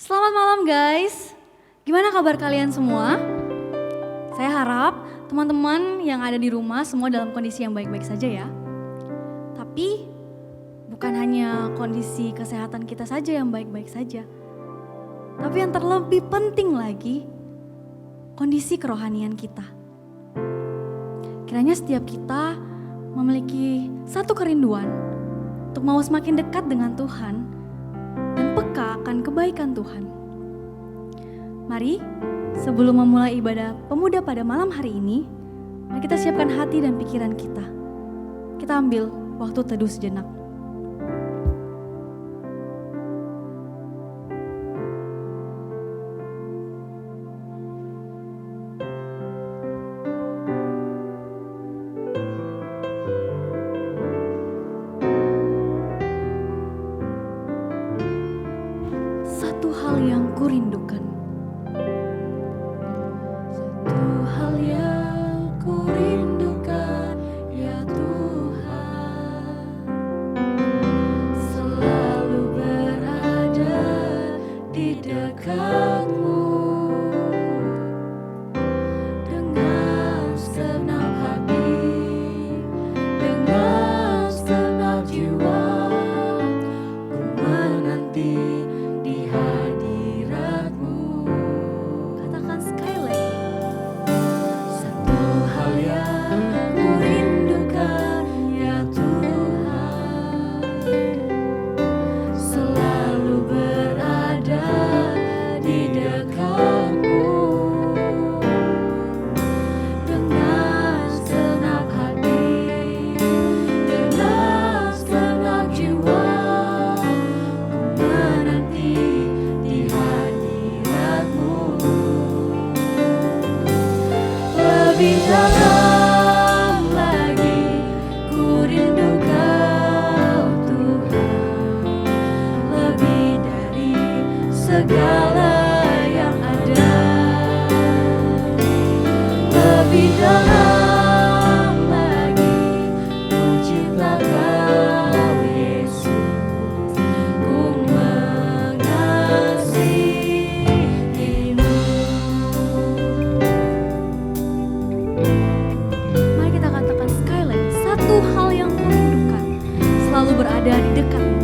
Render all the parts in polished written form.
Selamat malam guys, gimana kabar kalian semua? Saya harap teman-teman yang ada di rumah semua dalam kondisi yang baik-baik saja ya. Tapi bukan hanya kondisi kesehatan kita saja yang baik-baik saja. Tapi yang terlebih penting lagi, kondisi kerohanian kita. Kiranya setiap kita memiliki satu kerinduan untuk mau semakin dekat dengan Tuhan dan peka akan kebaikan Tuhan. Mari, sebelum memulai ibadah pemuda pada malam hari ini, mari kita siapkan hati dan pikiran kita. Kita ambil waktu teduh sejenak. Satu hal yang kurindukan. Satu hal yang kurindukan, ya Tuhan, selalu berada di dekat-Mu dengan segenap hati, dengan segenap jiwa, ku menanti di hadirat-Mu. Katakan sekali lagi. Satu hal yang kurindukan, ya Tuhan, selalu berada di dekat-Mu dengan segenap hati, dengan segenap jiwa, ku menanti di hadirat-Mu. Lebih dalam lagi ku rindu Kau Tuhan, lebih dari segala yang ada. Lebih dalam lagi ku cinta Kau Yesus, ku mengasihi-Mu. Mari kita katakan sekali lagi, satu hal yang kurindukan, selalu berada di dekat-Mu.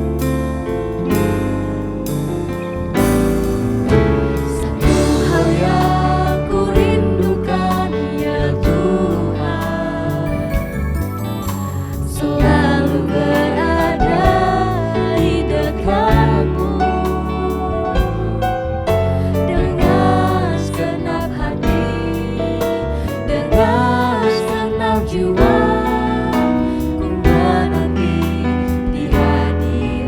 Satu hal yang kurindukan, ya Tuhan, selalu berada di dekat-Mu dengan segenap hati, dengan segenap jiwa, ku menanti di hadirat-Mu.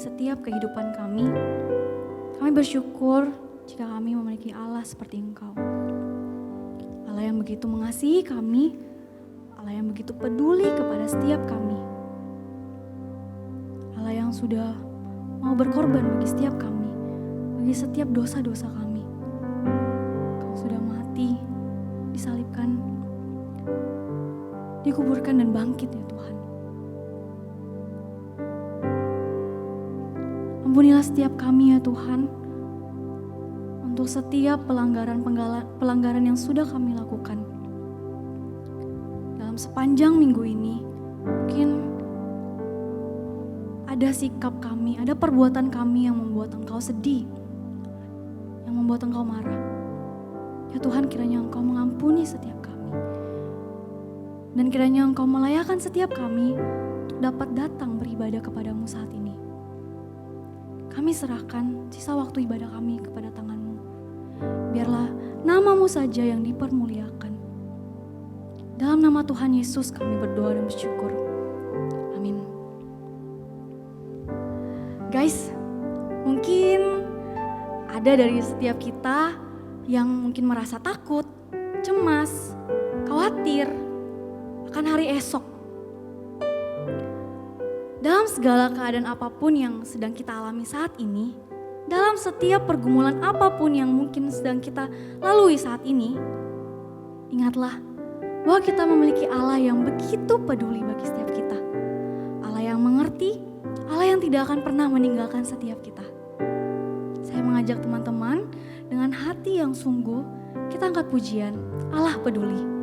setiap kehidupan kami. Kami bersyukur jika kami memiliki Allah seperti Engkau. Allah yang begitu mengasihi kami, Allah yang begitu peduli kepada setiap kami. Allah yang sudah mau berkorban bagi setiap kami, bagi setiap dosa-dosa kami. Kau sudah mati, disalibkan, dikuburkan dan bangkit ya Tuhan. Ampunilah setiap kami ya Tuhan, untuk setiap pelanggaran yang sudah kami lakukan. Dalam sepanjang minggu ini, mungkin ada sikap kami, ada perbuatan kami yang membuat Engkau sedih, yang membuat Engkau marah. Ya Tuhan, kiranya Engkau mengampuni setiap kami. Dan kiranya Engkau melayakkan setiap kami untuk dapat datang beribadah kepadamu saat ini. Kami serahkan sisa waktu ibadah kami kepada tangan-Mu. Biarlah nama-Mu saja yang dipermuliakan. Dalam nama Tuhan Yesus kami berdoa dan bersyukur. Amin. Guys, mungkin ada dari setiap kita yang mungkin merasa takut, cemas, khawatir akan hari esok. Dalam segala keadaan apapun yang sedang kita alami saat ini, dalam setiap pergumulan apapun yang mungkin sedang kita lalui saat ini, ingatlah bahwa kita memiliki Allah yang begitu peduli bagi setiap kita. Allah yang mengerti, Allah yang tidak akan pernah meninggalkan setiap kita. Saya mengajak teman-teman dengan hati yang sungguh, kita angkat pujian, Allah peduli.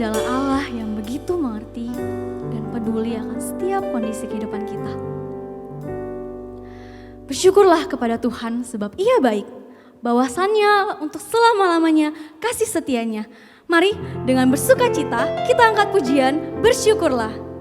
adalah Allah yang begitu mengerti dan peduli akan setiap kondisi kehidupan kita. Bersyukurlah kepada Tuhan sebab Ia baik, bahwasannya untuk selama-lamanya kasih setianya. Mari dengan bersuka cita kita angkat pujian, bersyukurlah.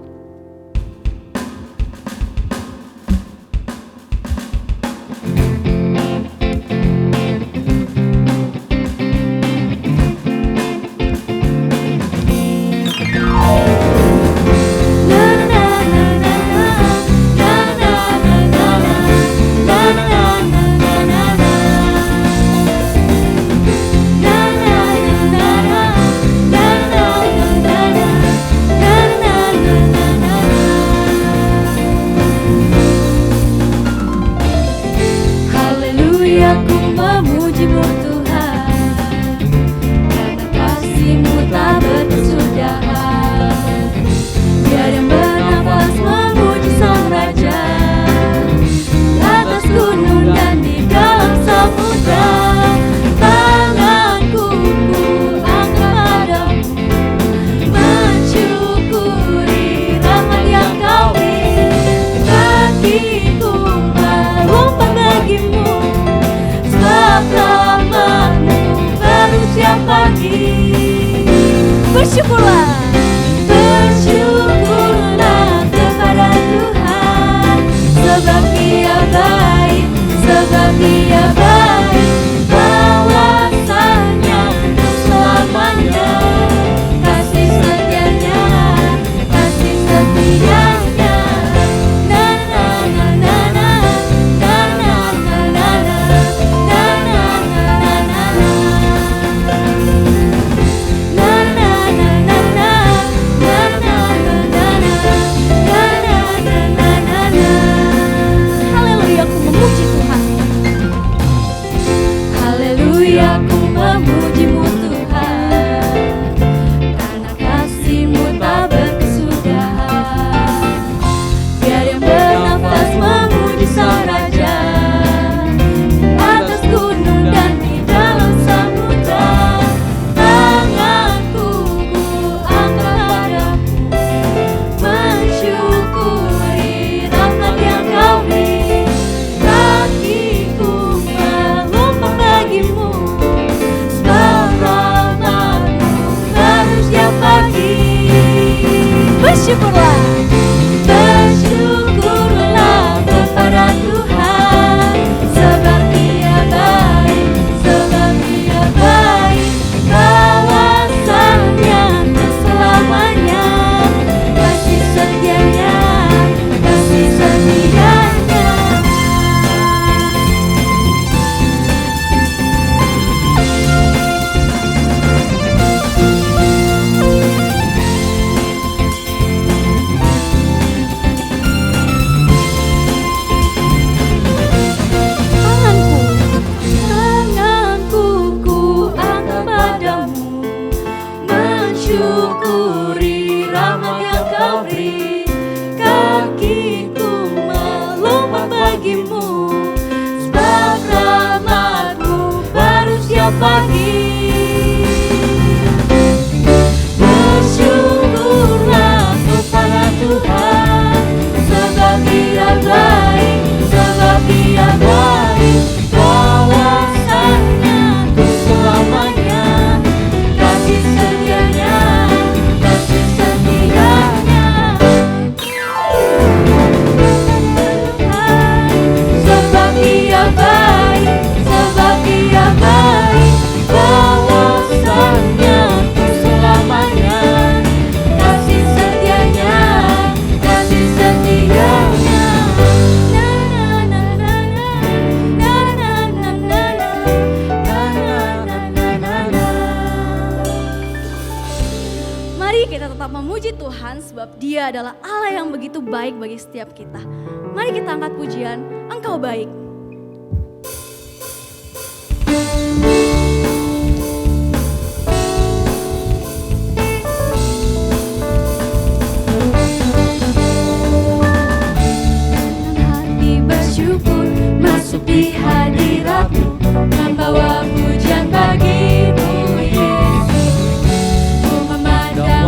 Dia adalah Allah yang begitu baik bagi setiap kita. Mari kita angkat pujian, Engkau baik. Hati bersyukur masuk di hadirat-Mu, membawa pujian bagi-Mu Yesus. Ku memandang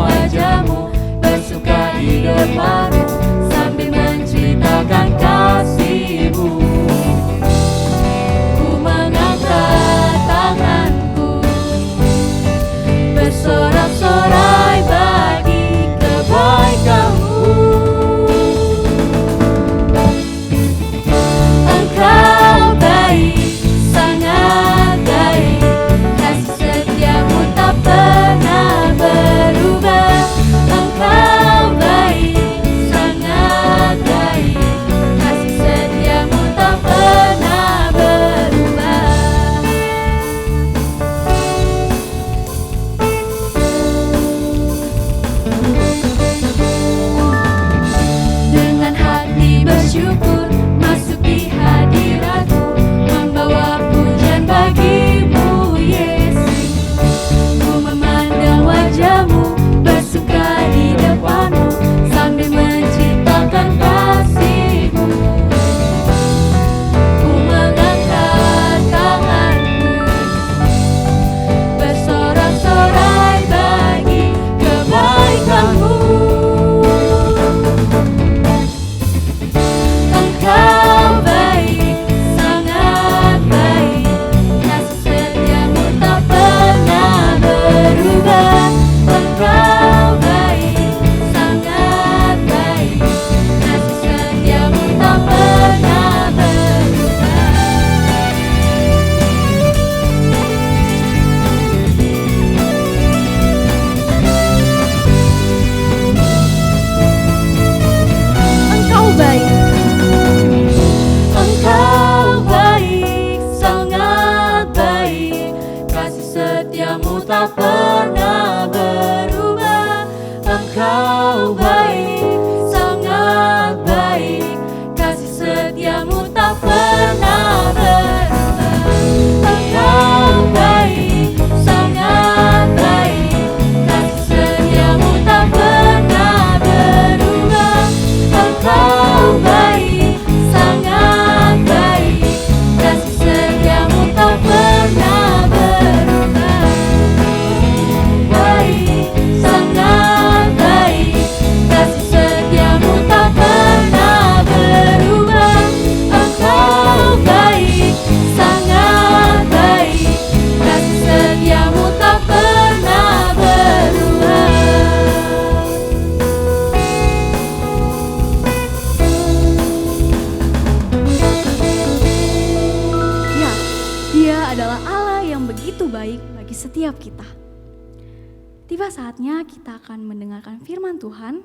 setiamu tak pernah berubah. Engkau baik, sangat baik, kasih setiamu tak pernah berubah. Engkau baik, sangat baik, kasih setiamu tak pernah berubah. Engkau baik, sangat baik, kasih setiamu tak pernah berubah. Baik, sangat baik, kasih setiamu tak pernah berubah. Engkau baik, sangat baik, kasih setiamu tak pernah berubah. Ya, Dia adalah Allah yang begitu baik bagi setiap kita. Tiba saatnya kita akan mendengarkan firman Tuhan.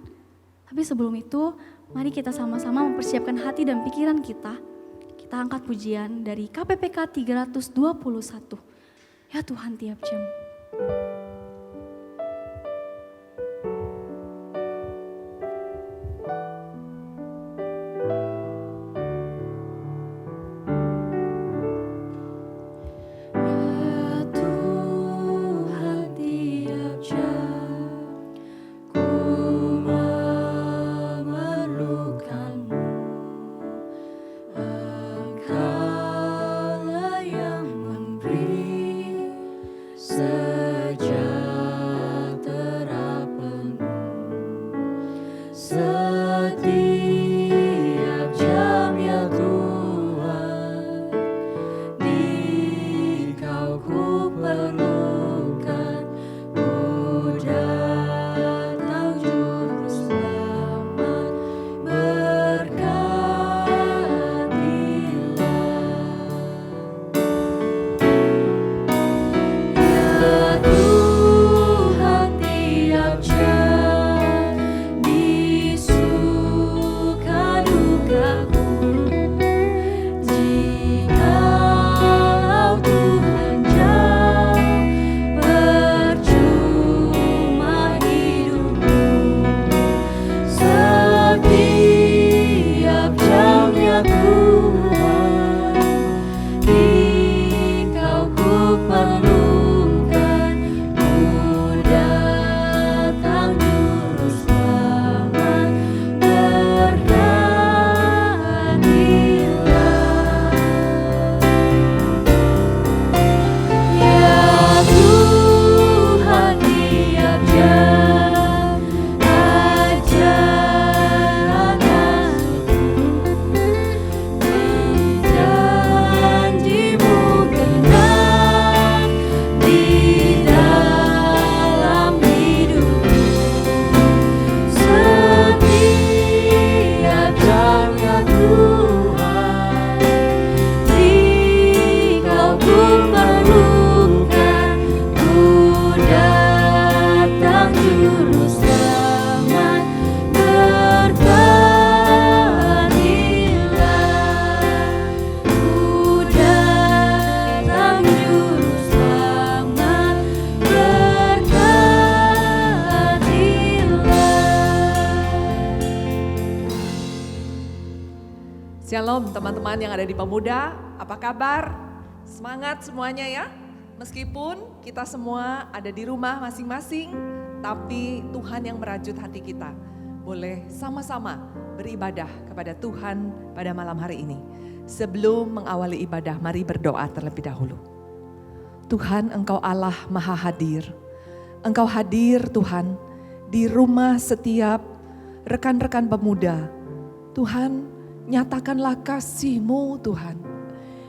Tapi sebelum itu, mari kita sama-sama mempersiapkan hati dan pikiran kita. Kita angkat pujian dari KPPK 321. Ya Tuhan tiap jam. Ya Tuhan tiap jam ku memerlukanmu. Engkaulah yang memberi sejahtera penuh. Setiap jam ya Tuhan, di Kau ku perlukan. Ku datang juru selamat, berkatilah. Ya Tuhan tiap jam, di suka dukaku. Jikalau Tuhan jauh, percuma hidupku. Setiap jam ya Tuhan, di Kau ku perlukan. Ku datang juru selamat, berkatilah. Ya Tuhan tiap jam, ajar kasih-Mu. Janji-Mu genap di dalam hidupku. Setiap jam ya Tuhan, di Kau ku perlukan. Ku datang juru selamat, berkatilah. Ku datang juru selamat, berkatilah. Shalom teman-teman yang ada di Pemuda, apa kabar? Semangat semuanya ya. Meskipun kita semua ada di rumah masing-masing, tapi Tuhan yang merajut hati kita. Boleh sama-sama beribadah kepada Tuhan pada malam hari ini. Sebelum mengawali ibadah, mari berdoa terlebih dahulu. Tuhan, Engkau Allah Maha Hadir. Engkau hadir Tuhan di rumah setiap rekan-rekan pemuda. Tuhan, nyatakanlah kasih-Mu Tuhan.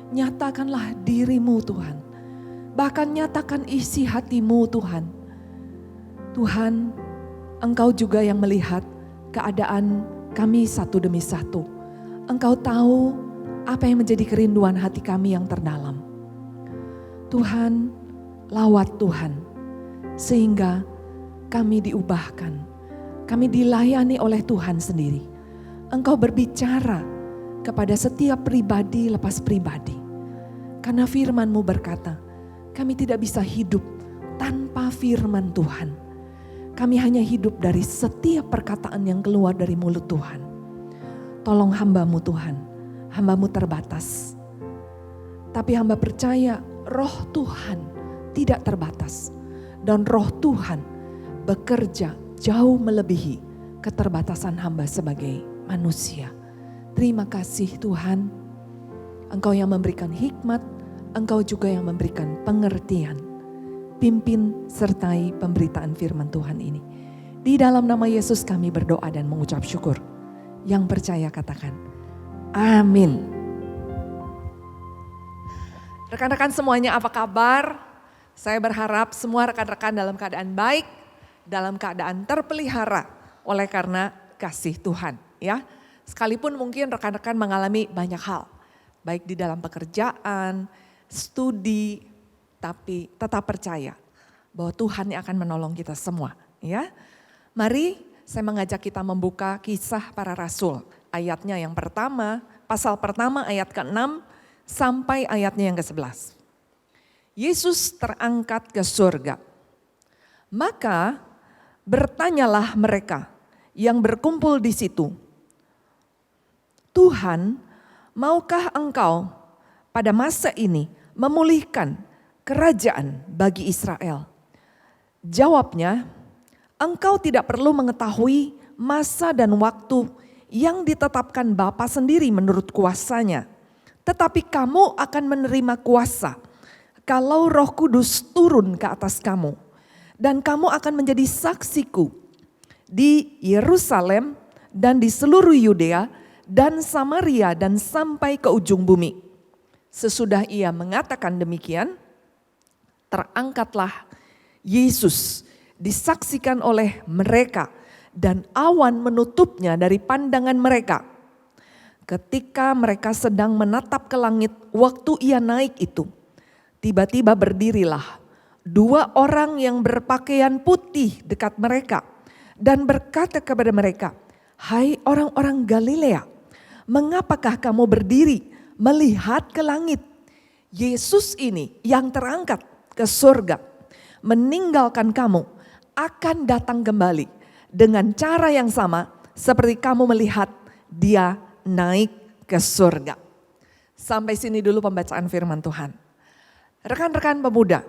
Nyatakanlah diri-Mu Tuhan. Bahkan nyatakan isi hati-Mu Tuhan. Tuhan, Engkau juga yang melihat keadaan kami satu demi satu. Engkau tahu apa yang menjadi kerinduan hati kami yang terdalam. Tuhan, lawat Tuhan, sehingga kami diubahkan. Kami dilayani oleh Tuhan sendiri. Engkau berbicara kepada setiap pribadi lepas pribadi. Karena firman-Mu berkata, kami tidak bisa hidup tanpa firman Tuhan. Kami hanya hidup dari setiap perkataan yang keluar dari mulut Tuhan. Tolong hamba-Mu Tuhan, hamba-Mu terbatas. Tapi hamba percaya roh Tuhan tidak terbatas. Dan roh Tuhan bekerja jauh melebihi keterbatasan hamba sebagai manusia. Terima kasih Tuhan, Engkau yang memberikan hikmat, Engkau juga yang memberikan pengertian. Pimpin sertai pemberitaan firman Tuhan ini. Di dalam nama Yesus kami berdoa dan mengucap syukur. Yang percaya katakan, amin. Rekan-rekan semuanya apa kabar? Saya berharap semua rekan-rekan dalam keadaan baik, dalam keadaan terpelihara oleh karena kasih Tuhan. Ya, sekalipun mungkin rekan-rekan mengalami banyak hal, baik di dalam pekerjaan, studi, tapi tetap percaya bahwa Tuhan yang akan menolong kita semua. Ya, mari saya mengajak kita membuka Kisah Para Rasul. Ayatnya yang pertama, pasal pertama ayat ke-6 sampai ayatnya yang ke-11. Yesus terangkat ke surga. Maka bertanyalah mereka yang berkumpul di situ, Tuhan, maukah Engkau pada masa ini memulihkan kerajaan bagi Israel? Jawabnya, Engkau tidak perlu mengetahui masa dan waktu yang ditetapkan Bapa sendiri menurut kuasanya. Tetapi kamu akan menerima kuasa kalau Roh Kudus turun ke atas kamu. Dan kamu akan menjadi saksiku di Yerusalem dan di seluruh Yudea dan Samaria dan sampai ke ujung bumi. Sesudah ia mengatakan demikian, terangkatlah Yesus disaksikan oleh mereka dan awan menutupnya dari pandangan mereka. Ketika mereka sedang menatap ke langit waktu ia naik itu, tiba-tiba berdirilah 2 orang yang berpakaian putih dekat mereka dan berkata kepada mereka, "Hai orang-orang Galilea, mengapakah kamu berdiri melihat ke langit? Yesus ini yang terangkat ke surga, meninggalkan kamu, akan datang kembali dengan cara yang sama seperti kamu melihat dia naik ke surga." Sampai sini dulu pembacaan firman Tuhan. Rekan-rekan pemuda,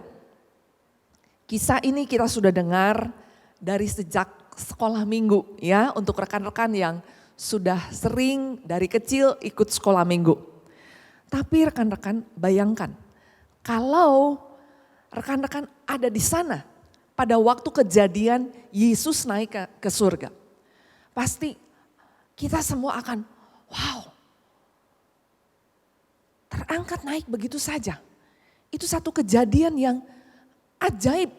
kisah ini kita sudah dengar dari sejak sekolah minggu ya, untuk rekan-rekan yang sudah sering dari kecil ikut sekolah minggu. Tapi rekan-rekan bayangkan, kalau rekan-rekan ada di sana pada waktu kejadian Yesus naik ke surga. Pasti kita semua akan, wow, terangkat naik begitu saja. Itu satu kejadian yang ajaib,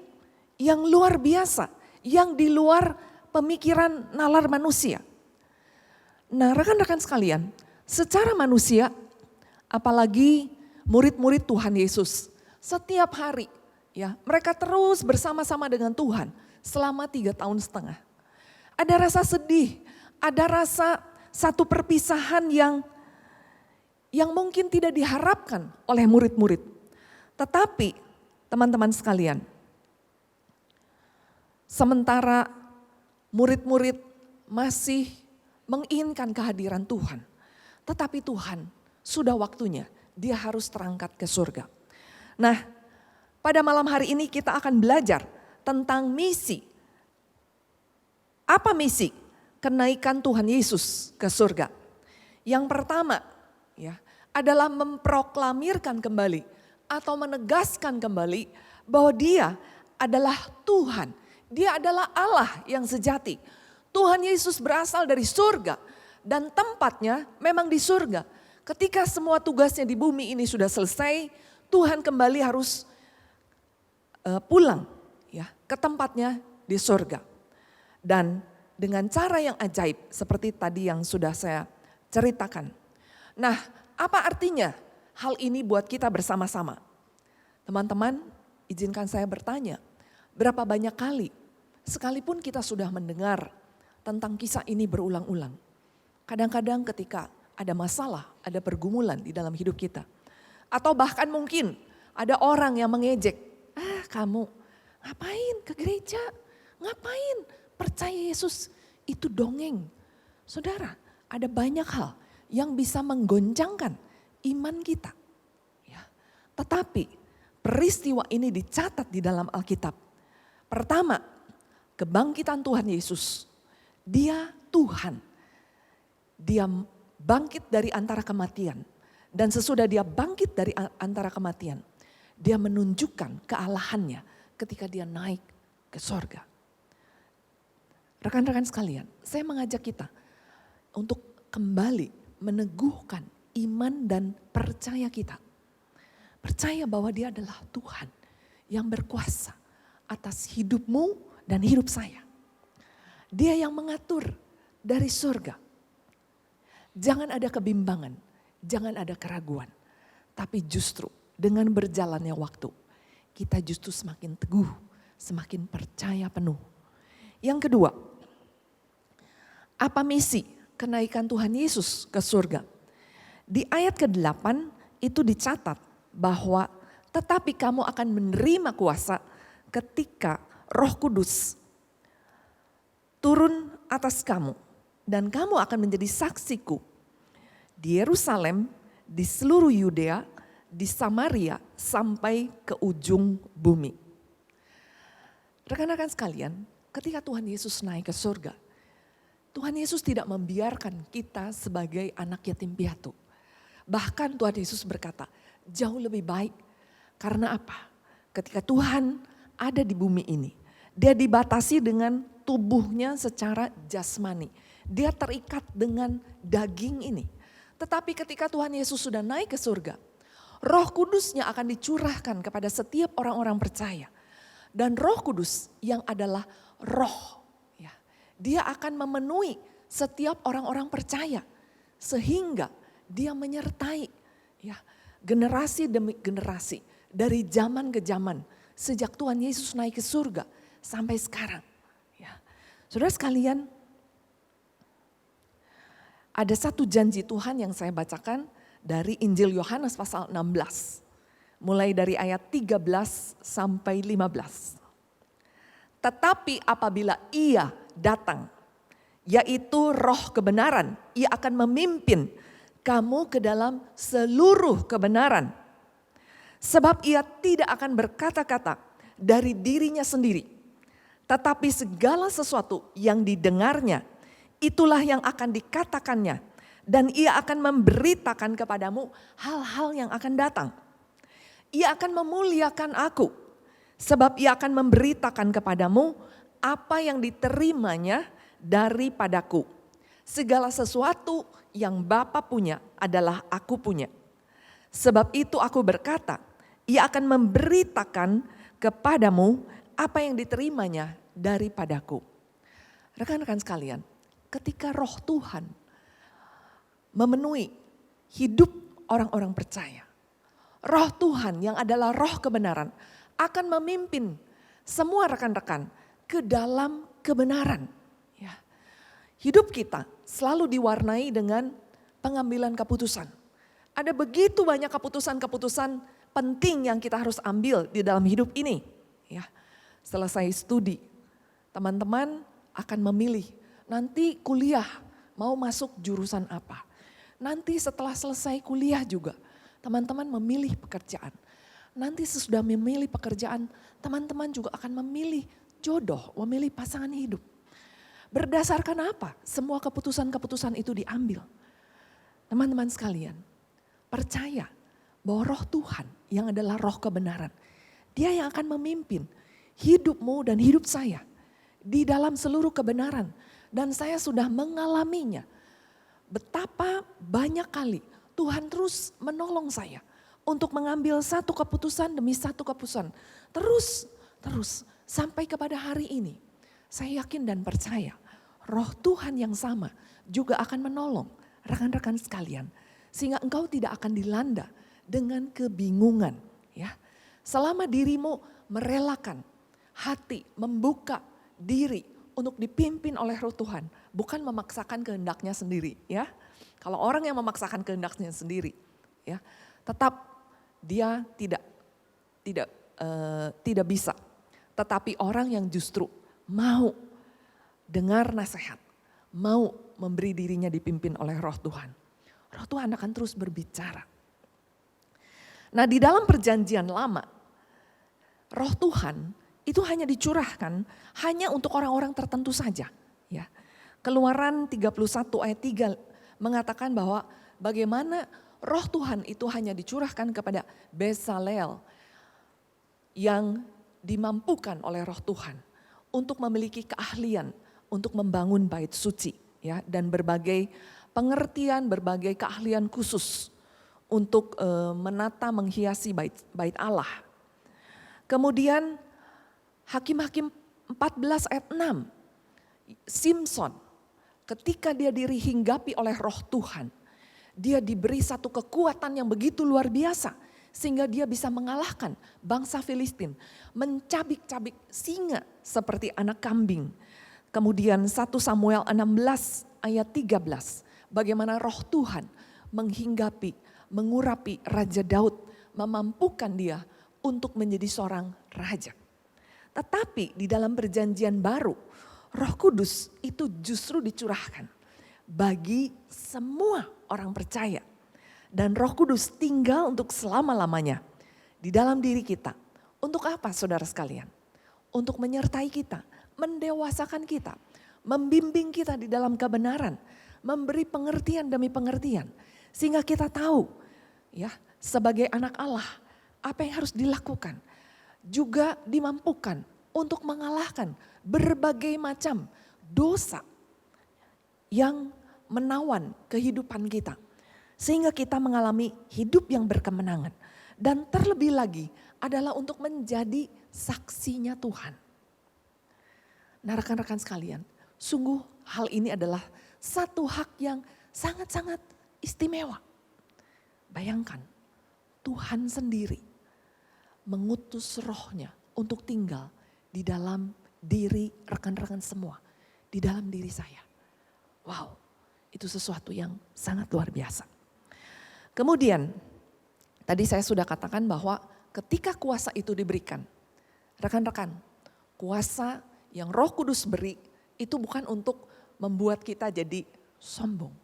yang luar biasa, yang di luar pemikiran nalar manusia. Nah rekan-rekan sekalian, secara manusia, apalagi murid-murid Tuhan Yesus, setiap hari ya mereka terus bersama-sama dengan Tuhan selama 3,5 tahun. Ada rasa sedih, ada rasa satu perpisahan yang mungkin tidak diharapkan oleh murid-murid. Tetapi teman-teman sekalian, sementara murid-murid masih menginginkan kehadiran Tuhan, tetapi Tuhan sudah waktunya dia harus terangkat ke surga. Nah, pada malam hari ini kita akan belajar tentang misi. Apa misi kenaikan Tuhan Yesus ke surga? Yang pertama ya adalah memproklamirkan kembali atau menegaskan kembali bahwa dia adalah Tuhan. Dia adalah Allah yang sejati. Tuhan Yesus berasal dari surga dan tempatnya memang di surga. Ketika semua tugasnya di bumi ini sudah selesai, Tuhan kembali harus pulang ya ke tempatnya di surga. Dan dengan cara yang ajaib seperti tadi yang sudah saya ceritakan. Nah, apa artinya hal ini buat kita bersama-sama? Teman-teman, izinkan saya bertanya, berapa banyak kali sekalipun kita sudah mendengar tentang kisah ini berulang-ulang. Kadang-kadang ketika ada masalah, ada pergumulan di dalam hidup kita. Atau bahkan mungkin ada orang yang mengejek, kamu Ngapain ke gereja? Ngapain percaya Yesus? Itu dongeng. Saudara, ada banyak hal yang bisa menggoncangkan iman kita. Ya. Tetapi peristiwa ini dicatat di dalam Alkitab. Pertama, kebangkitan Tuhan Yesus. Dia Tuhan. Dia bangkit dari antara kematian. Dan sesudah dia bangkit dari antara kematian, dia menunjukkan kealahannya ketika dia naik ke sorga. Rekan-rekan sekalian, saya mengajak kita untuk kembali meneguhkan iman dan percaya kita. Percaya bahwa dia adalah Tuhan yang berkuasa atas hidupmu dan hidup saya. Dia yang mengatur dari surga. Jangan ada kebimbangan, jangan ada keraguan. Tapi justru dengan berjalannya waktu, kita justru semakin teguh, semakin percaya penuh. Yang kedua, apa misi kenaikan Tuhan Yesus ke surga? Di ayat ke-8 itu dicatat bahwa tetapi kamu akan menerima kuasa ketika Roh Kudus turun atas kamu. Dan kamu akan menjadi saksiku di Yerusalem, di seluruh Yudea, di Samaria, sampai ke ujung bumi. Rekan-rekan sekalian, ketika Tuhan Yesus naik ke surga, Tuhan Yesus tidak membiarkan kita sebagai anak yatim piatu. Bahkan Tuhan Yesus berkata, jauh lebih baik. Karena apa? Ketika Tuhan ada di bumi ini, dia dibatasi dengan tubuhnya secara jasmani. Dia terikat dengan daging ini. Tetapi ketika Tuhan Yesus sudah naik ke surga, Roh Kudusnya akan dicurahkan kepada setiap orang-orang percaya. Dan Roh Kudus yang adalah roh, ya, dia akan memenuhi setiap orang-orang percaya. Sehingga dia menyertai, ya, generasi demi generasi, dari zaman ke zaman. Sejak Tuhan Yesus naik ke surga sampai sekarang. Ya. Saudara sekalian, ada satu janji Tuhan yang saya bacakan dari Injil Yohanes pasal 16. Mulai dari ayat 13 sampai 15. Tetapi apabila ia datang, yaitu roh kebenaran, ia akan memimpin kamu ke dalam seluruh kebenaran. Sebab ia tidak akan berkata-kata dari dirinya sendiri. Tetapi segala sesuatu yang didengarnya, itulah yang akan dikatakannya. Dan ia akan memberitakan kepadamu hal-hal yang akan datang. Ia akan memuliakan aku. Sebab ia akan memberitakan kepadamu apa yang diterimanya daripadaku. Segala sesuatu yang Bapa punya adalah aku punya. Sebab itu aku berkata, ia akan memberitakan kepadamu apa yang diterimanya daripadaku. Rekan-rekan sekalian, ketika roh Tuhan memenuhi hidup orang-orang percaya, roh Tuhan yang adalah roh kebenaran akan memimpin semua rekan-rekan ke dalam kebenaran. Ya. Hidup kita selalu diwarnai dengan pengambilan keputusan. Ada begitu banyak keputusan-keputusan penting yang kita harus ambil di dalam hidup ini. Ya. Selesai studi, teman-teman akan memilih nanti kuliah mau masuk jurusan apa. Nanti setelah selesai kuliah juga teman-teman memilih pekerjaan. Nanti sesudah memilih pekerjaan, teman-teman juga akan memilih jodoh, memilih pasangan hidup. Berdasarkan apa semua keputusan-keputusan itu diambil? Teman-teman sekalian, percaya bahwa roh Tuhan yang adalah roh kebenaran, dia yang akan memimpin hidupmu dan hidup saya di dalam seluruh kebenaran. Dan saya sudah mengalaminya. Betapa banyak kali Tuhan terus menolong saya untuk mengambil satu keputusan demi satu keputusan. Terus sampai kepada hari ini. Saya yakin dan percaya roh Tuhan yang sama juga akan menolong rekan-rekan sekalian. Sehingga engkau tidak akan dilanda dengan kebingungan. Ya. Selama dirimu merelakan hati, membuka diri untuk dipimpin oleh roh Tuhan. Bukan memaksakan kehendaknya sendiri. Ya. Kalau orang yang memaksakan kehendaknya sendiri, ya, tetap dia tidak bisa. Tetapi orang yang justru mau dengar nasihat, mau memberi dirinya dipimpin oleh Roh Tuhan, Roh Tuhan akan terus berbicara. Nah, di dalam perjanjian lama, Roh Tuhan itu hanya dicurahkan hanya untuk orang-orang tertentu saja, ya. Keluaran 31 ayat 3 mengatakan bahwa bagaimana Roh Tuhan itu hanya dicurahkan kepada Bezalel yang dimampukan oleh Roh Tuhan untuk memiliki keahlian untuk membangun bait suci, ya, dan berbagai pengertian, berbagai keahlian khusus untuk menata menghiasi bait Allah. Kemudian Hakim-Hakim 14 ayat 6, Simson ketika dia dihinggapi oleh Roh Tuhan, dia diberi satu kekuatan yang begitu luar biasa sehingga dia bisa mengalahkan bangsa Filistin, mencabik-cabik singa seperti anak kambing. Kemudian 1 Samuel 16 ayat 13, bagaimana Roh Tuhan menghinggapi, mengurapi Raja Daud, memampukan dia untuk menjadi seorang raja. Tetapi di dalam perjanjian baru, Roh Kudus itu justru dicurahkan bagi semua orang percaya. Dan Roh Kudus tinggal untuk selama-lamanya di dalam diri kita. Untuk apa saudara sekalian? Untuk menyertai kita, mendewasakan kita, membimbing kita di dalam kebenaran, memberi pengertian demi pengertian. Sehingga kita tahu, ya, sebagai anak Allah, apa yang harus dilakukan. Juga dimampukan untuk mengalahkan berbagai macam dosa yang menawan kehidupan kita. Sehingga kita mengalami hidup yang berkemenangan. Dan terlebih lagi adalah untuk menjadi saksinya Tuhan. Nah, rekan-rekan sekalian, sungguh hal ini adalah satu hak yang sangat-sangat istimewa. Bayangkan, Tuhan sendiri mengutus rohnya untuk tinggal di dalam diri rekan-rekan semua, di dalam diri saya. Wow, itu sesuatu yang sangat luar biasa. Kemudian, tadi saya sudah katakan bahwa ketika kuasa itu diberikan, rekan-rekan, kuasa yang Roh Kudus beri itu bukan untuk membuat kita jadi sombong.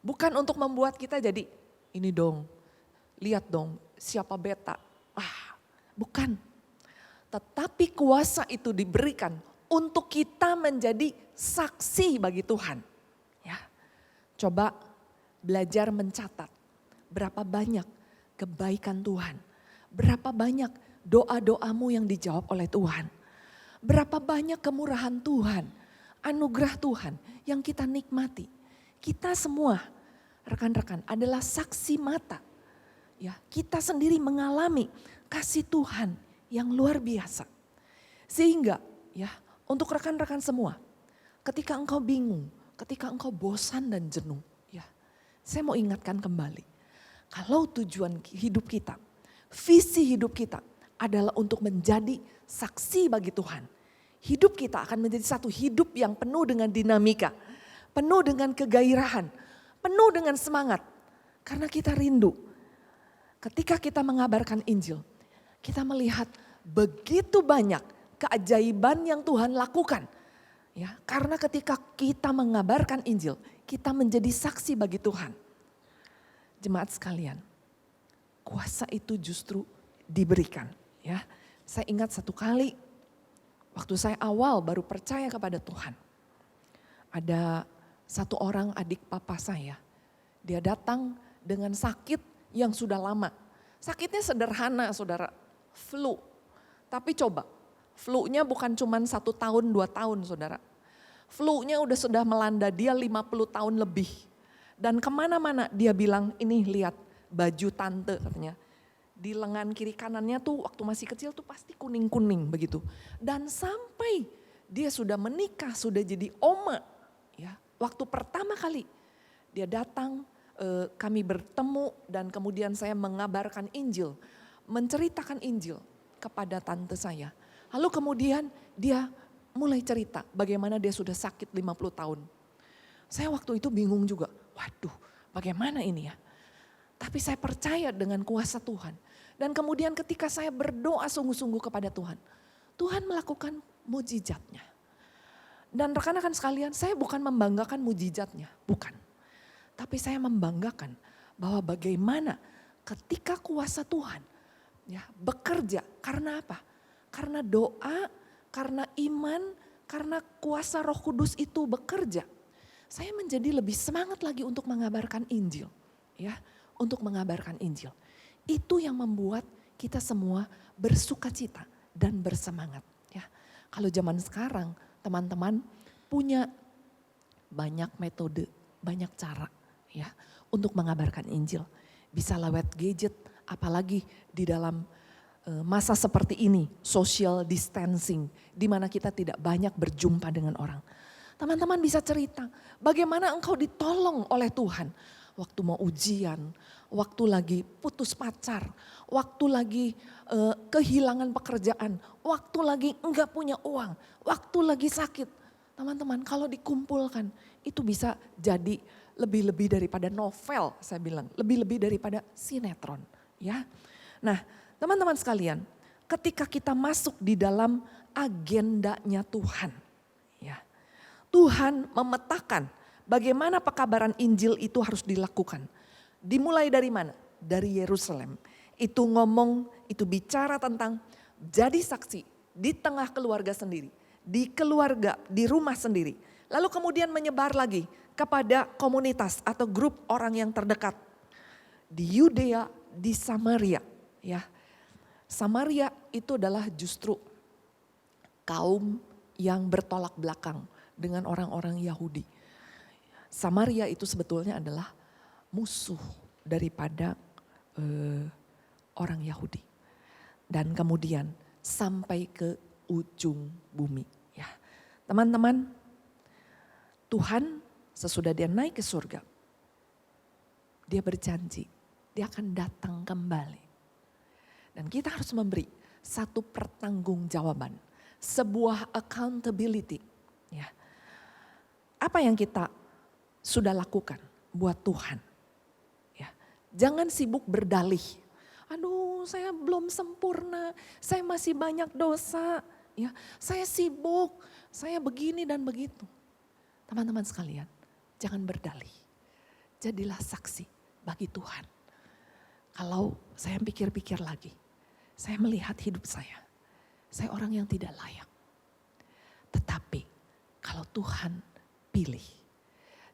Bukan untuk membuat kita jadi ini dong, lihat dong siapa beta. Bukan. Tetapi kuasa itu diberikan untuk kita menjadi saksi bagi Tuhan. Ya. Coba belajar mencatat berapa banyak kebaikan Tuhan. Berapa banyak doa-doamu yang dijawab oleh Tuhan. Berapa banyak kemurahan Tuhan, anugerah Tuhan yang kita nikmati. Kita semua rekan-rekan adalah saksi mata. Ya, kita sendiri mengalami kasih Tuhan yang luar biasa. Sehingga ya, untuk rekan-rekan semua, ketika engkau bingung, ketika engkau bosan dan jenuh, ya, saya mau ingatkan kembali. Kalau tujuan hidup kita, visi hidup kita adalah untuk menjadi saksi bagi Tuhan. Hidup kita akan menjadi satu hidup yang penuh dengan dinamika, penuh dengan kegairahan, penuh dengan semangat. Karena kita rindu. Ketika kita mengabarkan Injil, kita melihat begitu banyak keajaiban yang Tuhan lakukan. Ya, karena ketika kita mengabarkan Injil, kita menjadi saksi bagi Tuhan. Jemaat sekalian, kuasa itu justru diberikan. Ya, saya ingat satu kali waktu saya awal baru percaya kepada Tuhan. Ada satu orang adik papa saya, dia datang dengan sakit yang sudah lama. Sakitnya sederhana saudara, flu. Tapi coba, flu-nya bukan cuma 1 tahun 2 tahun saudara. Flu-nya sudah melanda dia 50 tahun lebih. Dan kemana-mana dia bilang, ini lihat baju tante katanya. Di lengan kiri kanannya tuh waktu masih kecil tuh pasti kuning-kuning begitu. Dan sampai dia sudah menikah, sudah jadi oma. Ya, waktu pertama kali dia datang, kami bertemu dan kemudian saya mengabarkan Injil. Menceritakan Injil kepada tante saya. Lalu kemudian dia mulai cerita bagaimana dia sudah sakit 50 tahun. Saya waktu itu bingung juga, waduh bagaimana ini ya. Tapi saya percaya dengan kuasa Tuhan. Dan kemudian ketika saya berdoa sungguh-sungguh kepada Tuhan, Tuhan melakukan mujizatnya. Dan rekan-rekan sekalian, saya bukan membanggakan mujizatnya, bukan. Tapi saya membanggakan bahwa bagaimana ketika kuasa Tuhan ya bekerja. Karena apa? Karena doa, karena iman, karena kuasa Roh Kudus itu bekerja. Saya menjadi lebih semangat lagi untuk mengabarkan Injil, ya, untuk mengabarkan Injil. Itu yang membuat kita semua bersukacita dan bersemangat, ya. Kalau zaman sekarang teman-teman punya banyak metode, banyak cara, ya, untuk mengabarkan Injil. Bisa lewat gadget, apalagi di dalam masa seperti ini, social distancing, di mana kita tidak banyak berjumpa dengan orang. Teman-teman bisa cerita, bagaimana engkau ditolong oleh Tuhan. Waktu mau ujian, waktu lagi putus pacar, waktu lagi kehilangan pekerjaan, waktu lagi enggak punya uang, waktu lagi sakit. Teman-teman kalau dikumpulkan itu bisa jadi lebih-lebih daripada novel, saya bilang. Lebih-lebih daripada sinetron, ya. Nah, teman-teman sekalian, ketika kita masuk di dalam agendanya Tuhan, ya. Tuhan memetakan bagaimana pekabaran Injil itu harus dilakukan. Dimulai dari mana? Dari Yerusalem. Itu ngomong, itu bicara tentang jadi saksi di tengah keluarga sendiri. Di keluarga, di rumah sendiri. Lalu kemudian menyebar lagi kepada komunitas atau grup orang yang terdekat. Di Yudea, di Samaria. Ya. Samaria itu adalah justru kaum yang bertolak belakang dengan orang-orang Yahudi. Samaria itu sebetulnya adalah musuh daripada orang Yahudi. Dan kemudian sampai ke ujung bumi. Ya, teman-teman, Tuhan sesudah dia naik ke surga, dia berjanji dia akan datang kembali. Dan kita harus memberi satu pertanggungjawaban, sebuah accountability. Ya. Apa yang kita sudah lakukan buat Tuhan? Ya. Jangan sibuk berdalih. Aduh, saya belum sempurna, saya masih banyak dosa. Ya, saya sibuk, saya begini dan begitu. Teman-teman sekalian, jangan berdalih. Jadilah saksi bagi Tuhan. Kalau saya pikir-pikir lagi, saya melihat hidup saya orang yang tidak layak. Tetapi kalau Tuhan pilih,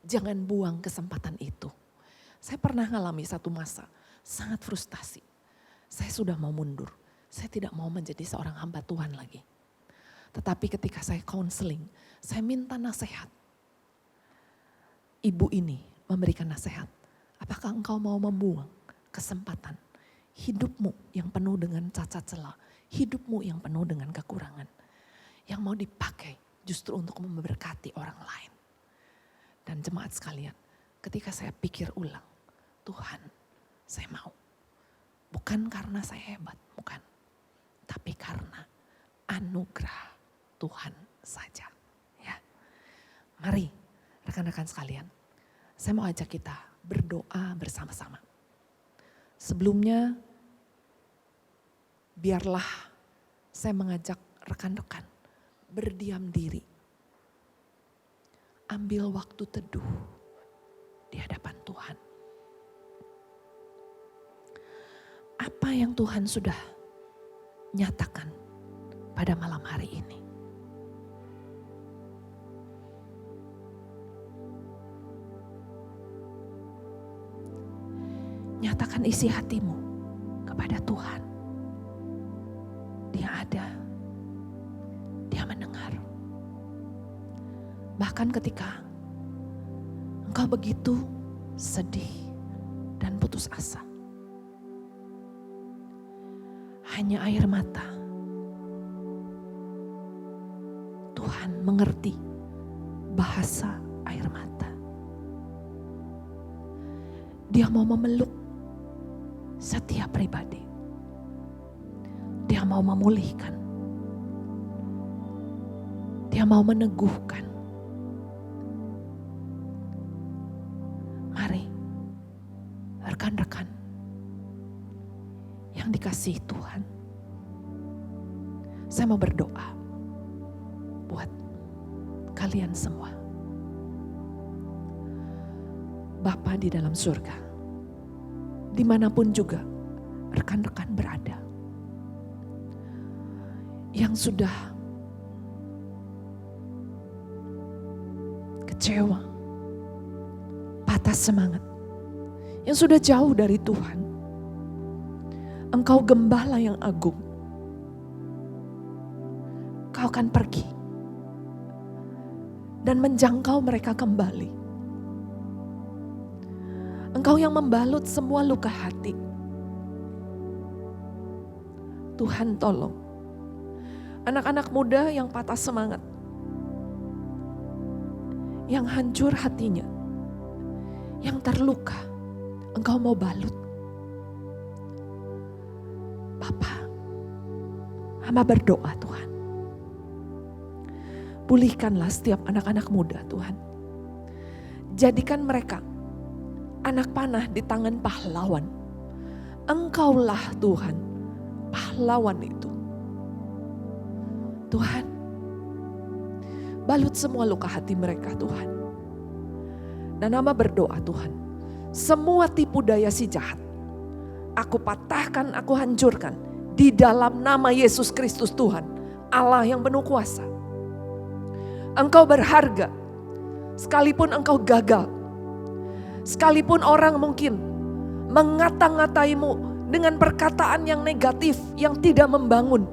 jangan buang kesempatan itu. Saya pernah mengalami satu masa sangat frustasi. Saya sudah mau mundur, saya tidak mau menjadi seorang hamba Tuhan lagi. Tetapi ketika saya counseling, saya minta nasihat. Ibu ini memberikan nasihat. Apakah engkau mau membuang kesempatan hidupmu yang penuh dengan cacat celah, hidupmu yang penuh dengan kekurangan, yang mau dipakai justru untuk memberkati orang lain. Dan jemaat sekalian, ketika saya pikir ulang, Tuhan, saya mau. Bukan karena saya hebat, bukan. Tapi karena anugerah Tuhan saja. Ya. Mari rekan-rekan sekalian, saya mau ajak kita berdoa bersama-sama. Sebelumnya, biarlah saya mengajak rekan-rekan berdiam diri. Ambil waktu teduh di hadapan Tuhan. Apa yang Tuhan sudah nyatakan pada malam hari ini? Nyatakan isi hatimu kepada Tuhan. Dia ada, Dia mendengar. Bahkan ketika engkau begitu sedih dan putus asa, hanya air mata, Tuhan mengerti bahasa air mata. Dia mau memeluk setiap pribadi. Dia mau memulihkan. Dia mau meneguhkan. Mari, rekan-rekan yang dikasihi Tuhan. Saya mau berdoa buat kalian semua. Bapa di dalam surga, dimanapun juga rekan-rekan berada, yang sudah kecewa, patah semangat, yang sudah jauh dari Tuhan. Engkau gembala yang agung. Kau akan pergi dan menjangkau mereka kembali. Engkau yang membalut semua luka hati. Tuhan tolong anak-anak muda yang patah semangat, yang hancur hatinya, yang terluka, Engkau mau balut. Bapa, hamba berdoa Tuhan. Pulihkanlah setiap anak-anak muda Tuhan. Jadikan mereka anak panah di tangan pahlawan. Engkaulah Tuhan, pahlawan itu. Tuhan, balut semua luka hati mereka Tuhan. Dan hamba berdoa Tuhan, semua tipu daya si jahat, aku patahkan, aku hancurkan di dalam nama Yesus Kristus Tuhan, Allah yang penuh kuasa. Engkau berharga, sekalipun engkau gagal, sekalipun orang mungkin mengata-ngataimu dengan perkataan yang negatif, yang tidak membangun.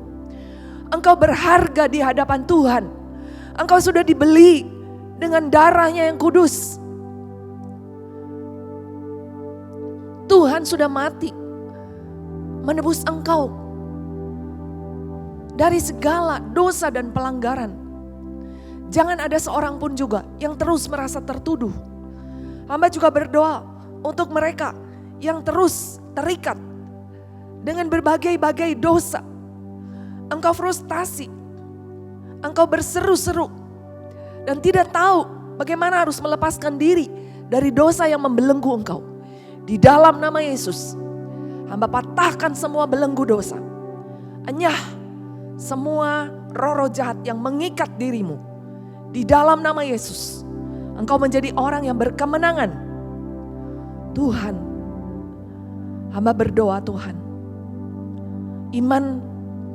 Engkau berharga di hadapan Tuhan. Engkau sudah dibeli dengan darahnya yang kudus. Tuhan sudah mati menebus engkau dari segala dosa dan pelanggaran. Jangan ada seorang pun juga yang terus merasa tertuduh. Hamba juga berdoa untuk mereka yang terus terikat dengan berbagai-bagai dosa. Engkau frustasi, engkau berseru-seru dan tidak tahu bagaimana harus melepaskan diri dari dosa yang membelenggu engkau. Di dalam nama Yesus, hamba patahkan semua belenggu dosa. Enyah semua roh-roh jahat yang mengikat dirimu. Di dalam nama Yesus, engkau menjadi orang yang berkemenangan. Tuhan, hamba berdoa Tuhan, iman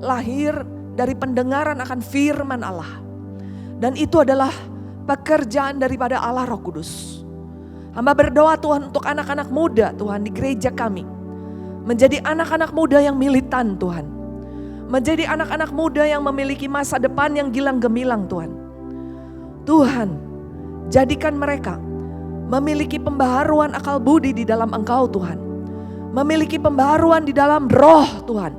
lahir dari pendengaran akan firman Allah. Dan itu adalah pekerjaan daripada Allah Roh Kudus. Hamba berdoa Tuhan untuk anak-anak muda Tuhan di gereja kami. Menjadi anak-anak muda yang militan Tuhan. Menjadi anak-anak muda yang memiliki masa depan yang gilang gemilang Tuhan. Tuhan, jadikan mereka memiliki pembaharuan akal budi di dalam Engkau Tuhan. Memiliki pembaharuan di dalam roh Tuhan.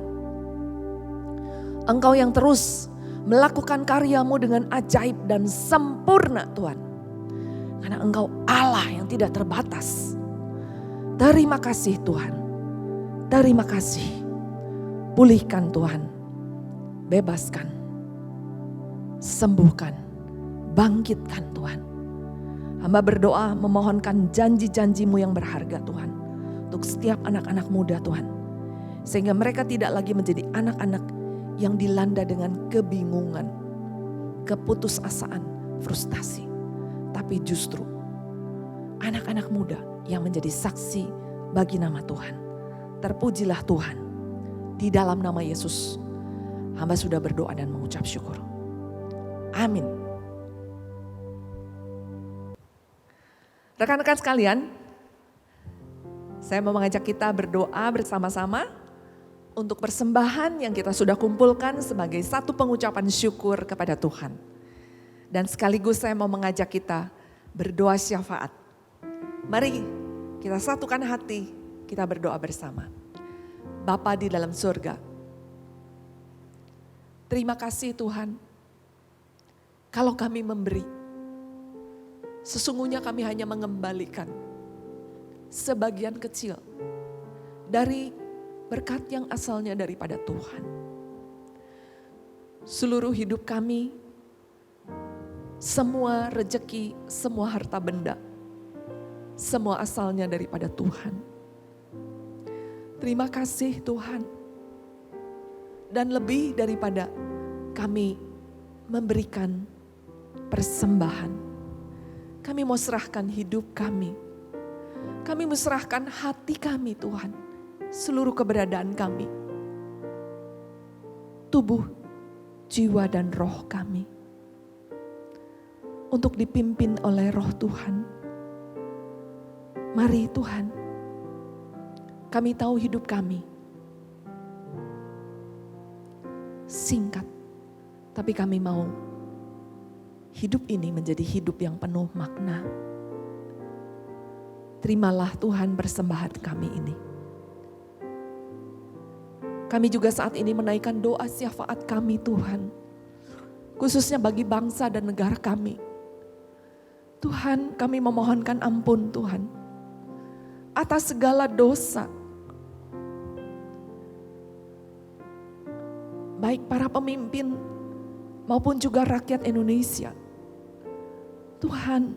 Engkau yang terus melakukan karyamu dengan ajaib dan sempurna Tuhan. Karena Engkau Allah yang tidak terbatas. Terima kasih Tuhan. Terima kasih. Pulihkan Tuhan. Bebaskan. Sembuhkan. Bangkitkan Tuhan. Hamba berdoa memohonkan janji-janji-Mu yang berharga Tuhan. Untuk setiap anak-anak muda Tuhan. Sehingga mereka tidak lagi menjadi anak-anak yang dilanda dengan kebingungan, keputusasaan, frustasi. Tapi justru anak-anak muda yang menjadi saksi bagi nama Tuhan. Terpujilah Tuhan. Di dalam nama Yesus, hamba sudah berdoa dan mengucap syukur. Amin. Rekan-rekan sekalian, saya mau mengajak kita berdoa bersama-sama untuk persembahan yang kita sudah kumpulkan sebagai satu pengucapan syukur kepada Tuhan. Dan sekaligus saya mau mengajak kita berdoa syafaat. Mari kita satukan hati, kita berdoa bersama. Bapa di dalam surga, terima kasih Tuhan. Kalau kami memberi, sesungguhnya kami hanya mengembalikan sebagian kecil dari berkat yang asalnya daripada Tuhan. Seluruh hidup kami, semua rejeki, semua harta benda, semua asalnya daripada Tuhan. Terima kasih Tuhan. Dan lebih daripada kami memberikan persembahan. Kami mau serahkan hidup kami. Kami mau serahkan hati kami Tuhan. Seluruh keberadaan kami. Tubuh, jiwa dan roh kami. Untuk dipimpin oleh roh Tuhan. Mari Tuhan, kami tahu hidup kami singkat. Tapi kami mau hidup ini menjadi hidup yang penuh makna. Terimalah Tuhan persembahan kami ini. Kami juga saat ini menaikkan doa syafaat kami Tuhan. Khususnya bagi bangsa dan negara kami. Tuhan, kami memohonkan ampun Tuhan. Atas segala dosa. Baik para pemimpin maupun juga rakyat Indonesia. Tuhan,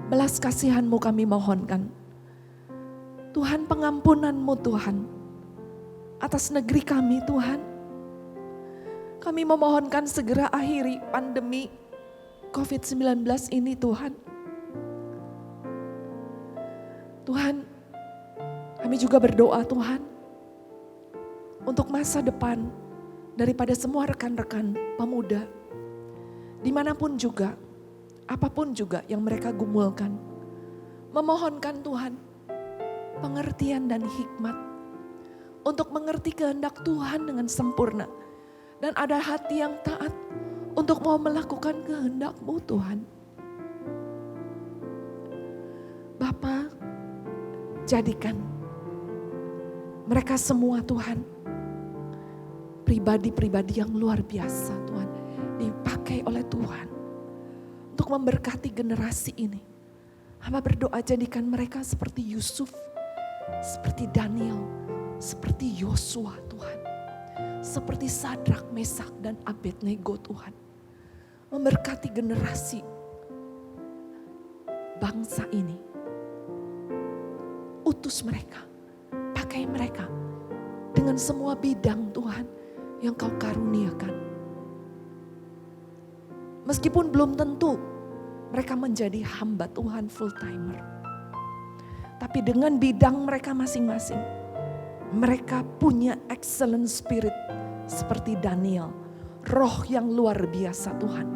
belas kasihan-Mu kami mohonkan. Tuhan, pengampunan-Mu Tuhan, atas negeri kami Tuhan. Kami memohonkan segera akhiri pandemi COVID-19 ini Tuhan. Tuhan, kami juga berdoa Tuhan, untuk masa depan daripada semua rekan-rekan pemuda, dimanapun juga, apapun juga yang mereka gumulkan. Memohonkan Tuhan, pengertian dan hikmat, untuk mengerti kehendak Tuhan dengan sempurna. Dan ada hati yang taat, untuk mau melakukan kehendak-Mu Tuhan. Bapa, jadikan mereka semua Tuhan, pribadi-pribadi yang luar biasa Tuhan, dipakai oleh Tuhan untuk memberkati generasi ini. Hamba berdoa jadikan mereka seperti Yusuf, seperti Daniel, seperti Yosua Tuhan, seperti Sadrak, Mesak dan Abednego Tuhan. Memberkati generasi bangsa ini. Utus mereka, pakai mereka dengan semua bidang Tuhan yang Kau karuniakan. Meskipun belum tentu mereka menjadi hamba Tuhan full timer. Tapi dengan bidang mereka masing-masing, mereka punya excellent spirit seperti Daniel. Roh yang luar biasa Tuhan.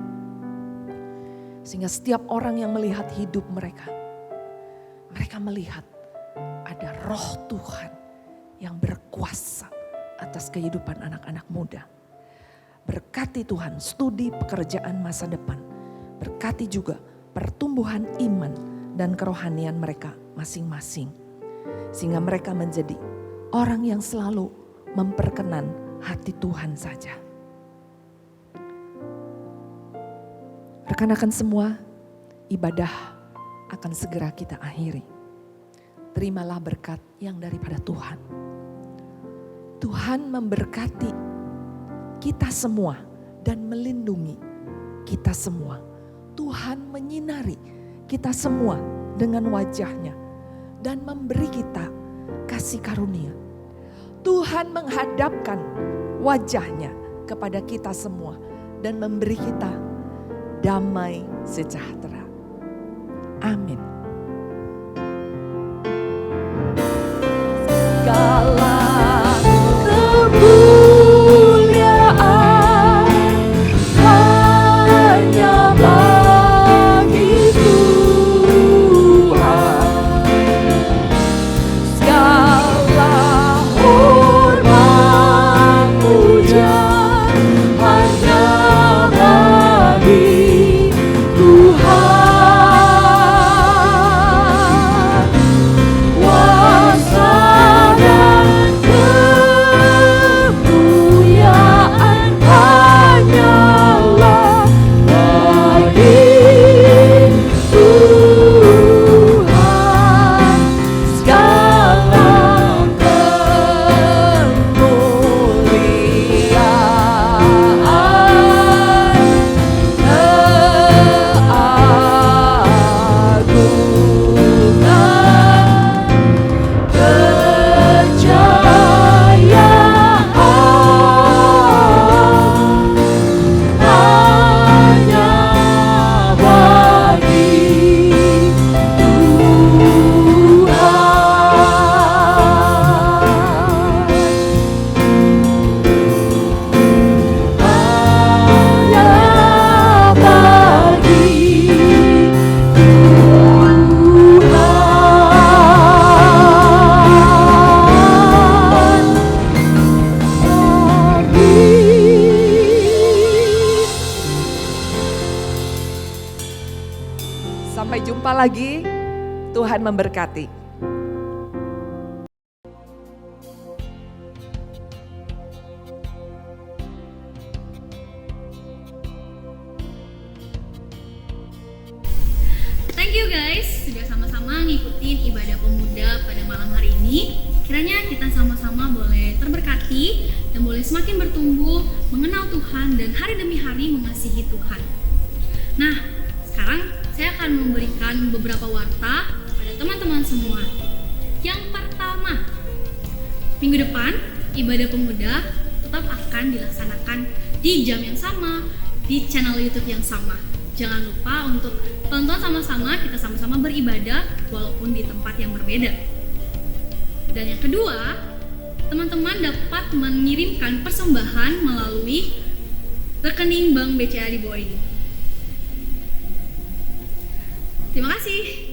Sehingga setiap orang yang melihat hidup mereka, mereka melihat ada roh Tuhan yang berkuasa atas kehidupan anak-anak muda. Berkati Tuhan studi pekerjaan masa depan. Berkati juga pertumbuhan iman dan kerohanian mereka masing-masing. Sehingga mereka menjadi orang yang selalu memperkenan hati Tuhan saja. Rekan-rekan semua, ibadah akan segera kita akhiri. Terimalah berkat yang daripada Tuhan. Tuhan memberkati kita semua dan melindungi kita semua. Tuhan menyinari kita semua dengan wajah-Nya dan memberi kita kasih karunia. Tuhan menghadapkan wajah-Nya kepada kita semua dan memberi kita damai sejahtera. Amin. Segala kemuliaan hanya bagi Tuhan. Segala hormat puja hanya bagi Tuhan. Sampai jumpa lagi. Tuhan memberkati. Thank you guys, sudah sama-sama ngikutin ibadah pemuda pada malam hari ini. Kiranya kita sama-sama boleh terberkati dan boleh semakin bertumbuh, mengenal Tuhan dan hari demi hari mengasihi Tuhan. Nah, sekarang saya akan memberikan beberapa warta pada teman-teman semua. Yang pertama, minggu depan ibadah pemuda tetap akan dilaksanakan di jam yang sama, di channel YouTube yang sama. Jangan lupa untuk tonton sama-sama, kita sama-sama beribadah walaupun di tempat yang berbeda. Dan yang kedua, teman-teman dapat mengirimkan persembahan melalui rekening Bank BCA di bawah ini. Terima kasih.